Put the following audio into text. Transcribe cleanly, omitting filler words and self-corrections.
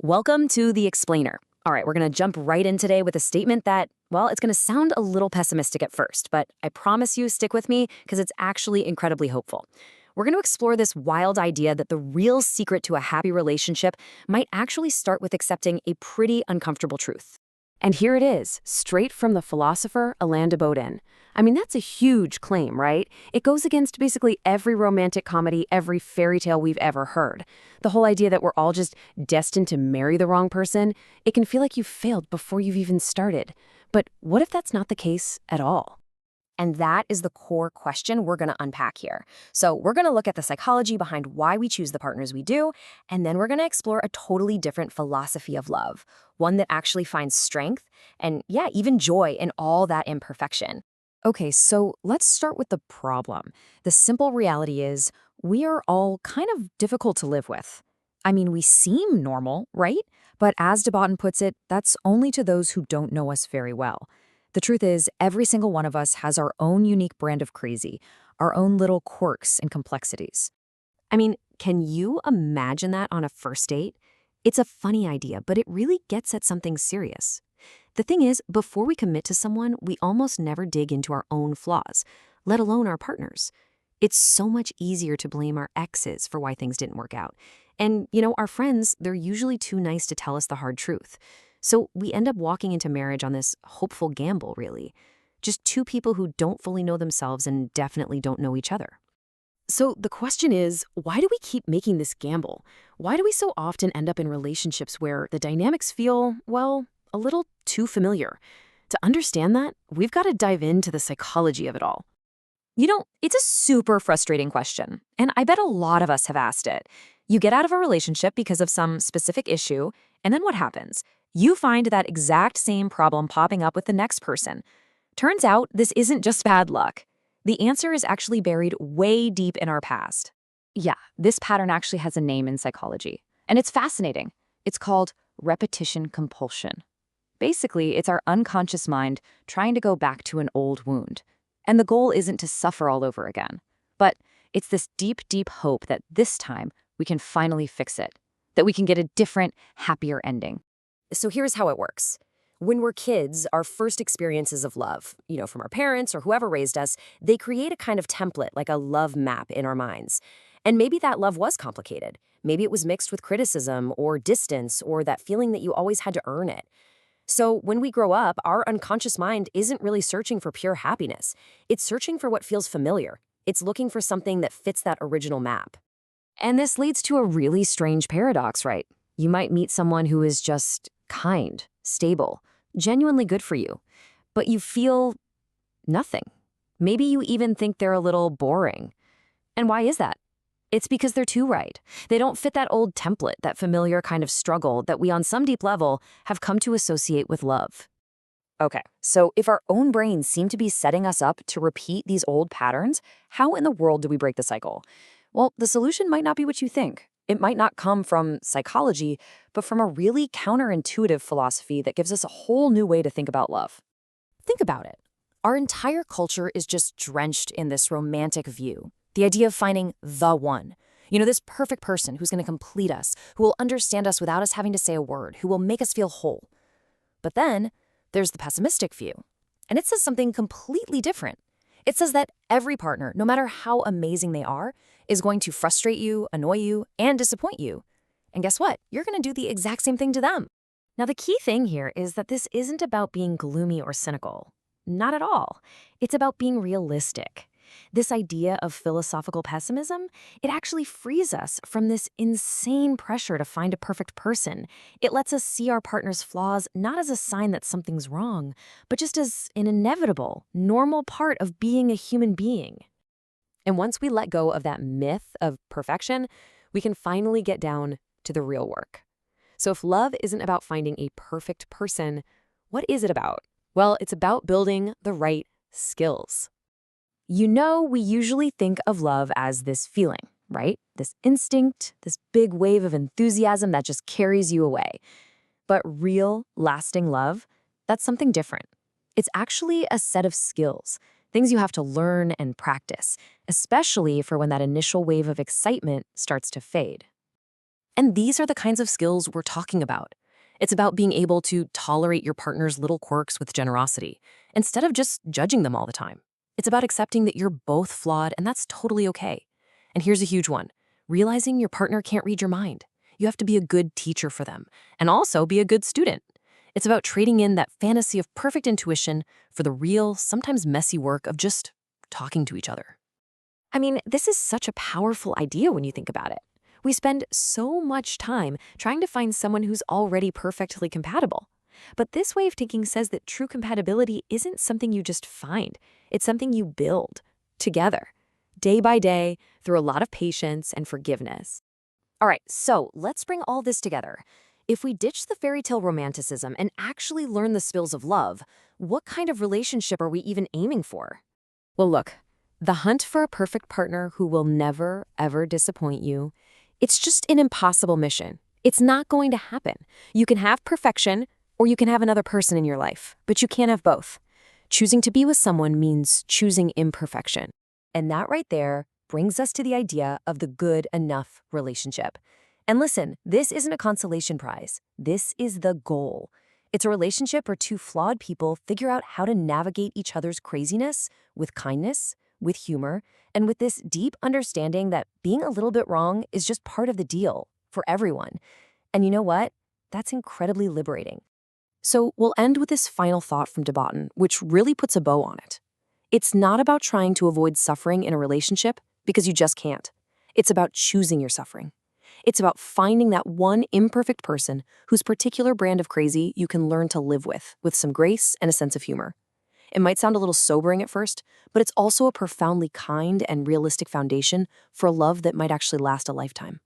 Welcome to The Explainer. All right, we're going to jump right in today with a statement that, well, it's going to sound a little pessimistic at first, but I promise you, stick with me because it's actually incredibly hopeful. We're going to explore this wild idea that the real secret to a happy relationship might actually start with accepting a pretty uncomfortable truth. And here it is, straight from the philosopher Alain de Botton. I mean, that's a huge claim, right? It goes against basically every romantic comedy, every fairy tale we've ever heard. The whole idea that we're all just destined to marry the wrong person, it can feel like you've failed before you've even started. But what if that's not the case at all? And that is the core question we're going to unpack here. So we're going to look at the psychology behind why we choose the partners we do, and then we're going to explore a totally different philosophy of love, one that actually finds strength and, yeah, even joy in all that imperfection. Okay, so let's start with the problem. The simple reality is we are all kind of difficult to live with. I mean, we seem normal, right? But as de Botton puts it, that's only to those who don't know us very well. The truth is, every single one of us has our own unique brand of crazy, our own little quirks and complexities. I mean, can you imagine that on a first date? It's a funny idea, but it really gets at something serious. The thing is, before we commit to someone, we almost never dig into our own flaws, let alone our partners. It's so much easier to blame our exes for why things didn't work out. And, our friends, they're usually too nice to tell us the hard truth. So we end up walking into marriage on this hopeful gamble, really. Just two people who don't fully know themselves and definitely don't know each other. So the question is, why do we keep making this gamble? Why do we so often end up in relationships where the dynamics feel, well, a little too familiar? To understand that, we've got to dive into the psychology of it all. It's a super frustrating question, and I bet a lot of us have asked it. You get out of a relationship because of some specific issue, and then what happens? You find that exact same problem popping up with the next person. Turns out this isn't just bad luck. The answer is actually buried way deep in our past. Yeah, this pattern actually has a name in psychology, and it's fascinating. It's called repetition compulsion. Basically, it's our unconscious mind trying to go back to an old wound. And the goal isn't to suffer all over again, but it's this deep, deep hope that this time we can finally fix it, that we can get a different, happier ending. So here's how it works. When we're kids, our first experiences of love, from our parents or whoever raised us, they create a kind of template, like a love map in our minds. And maybe that love was complicated. Maybe it was mixed with criticism or distance or that feeling that you always had to earn it. So when we grow up, our unconscious mind isn't really searching for pure happiness. It's searching for what feels familiar. It's looking for something that fits that original map. And this leads to a really strange paradox, right? You might meet someone who is just kind, stable, genuinely good for you, but you feel nothing. Maybe you even think they're a little boring. And why is that? It's because they're too right. They don't fit that old template, that familiar kind of struggle that we on some deep level have come to associate with love. Okay, so if our own brains seem to be setting us up to repeat these old patterns, how in the world do we break the cycle? Well, the solution might not be what you think. It might not come from psychology, but from a really counterintuitive philosophy that gives us a whole new way to think about love. Think about it. Our entire culture is just drenched in this romantic view. The idea of finding the one. This perfect person who's going to complete us, who will understand us without us having to say a word, who will make us feel whole. But then there's the pessimistic view. And it says something completely different. It says that every partner, no matter how amazing they are, is going to frustrate you, annoy you, and disappoint you. And guess what? You're going to do the exact same thing to them. Now, the key thing here is that this isn't about being gloomy or cynical. Not at all. It's about being realistic. This idea of philosophical pessimism, it actually frees us from this insane pressure to find a perfect person. It lets us see our partner's flaws not as a sign that something's wrong, but just as an inevitable, normal part of being a human being. And once we let go of that myth of perfection, we can finally get down to the real work. So if love isn't about finding a perfect person, what is it about? Well, it's about building the right skills. We usually think of love as this feeling, right? This instinct, this big wave of enthusiasm that just carries you away. But real, lasting love, that's something different. It's actually a set of skills, things you have to learn and practice, especially for when that initial wave of excitement starts to fade. And these are the kinds of skills we're talking about. It's about being able to tolerate your partner's little quirks with generosity, instead of just judging them all the time. It's about accepting that you're both flawed, and that's totally okay. And here's a huge one: realizing your partner can't read your mind. You have to be a good teacher for them, and also be a good student. It's about trading in that fantasy of perfect intuition for the real, sometimes messy work of just talking to each other. I mean, this is such a powerful idea when you think about it. We spend so much time trying to find someone who's already perfectly compatible. But this way of thinking says that true compatibility isn't something you just find, it's something you build together, day by day, through a lot of patience and forgiveness. All right, so let's bring all this together. If we ditch the fairy tale romanticism and actually learn the skills of love, what kind of relationship are we even aiming for? Well, look, the hunt for a perfect partner who will never, ever disappoint you, it's just an impossible mission. It's not going to happen. You can have perfection, or you can have another person in your life, but you can't have both. Choosing to be with someone means choosing imperfection. And that right there brings us to the idea of the good enough relationship. And listen, this isn't a consolation prize. This is the goal. It's a relationship where two flawed people figure out how to navigate each other's craziness with kindness, with humor, and with this deep understanding that being a little bit wrong is just part of the deal for everyone. And you know what? That's incredibly liberating. So we'll end with this final thought from de Botton, which really puts a bow on it. It's not about trying to avoid suffering in a relationship because you just can't. It's about choosing your suffering. It's about finding that one imperfect person whose particular brand of crazy you can learn to live with some grace and a sense of humor. It might sound a little sobering at first, but it's also a profoundly kind and realistic foundation for a love that might actually last a lifetime.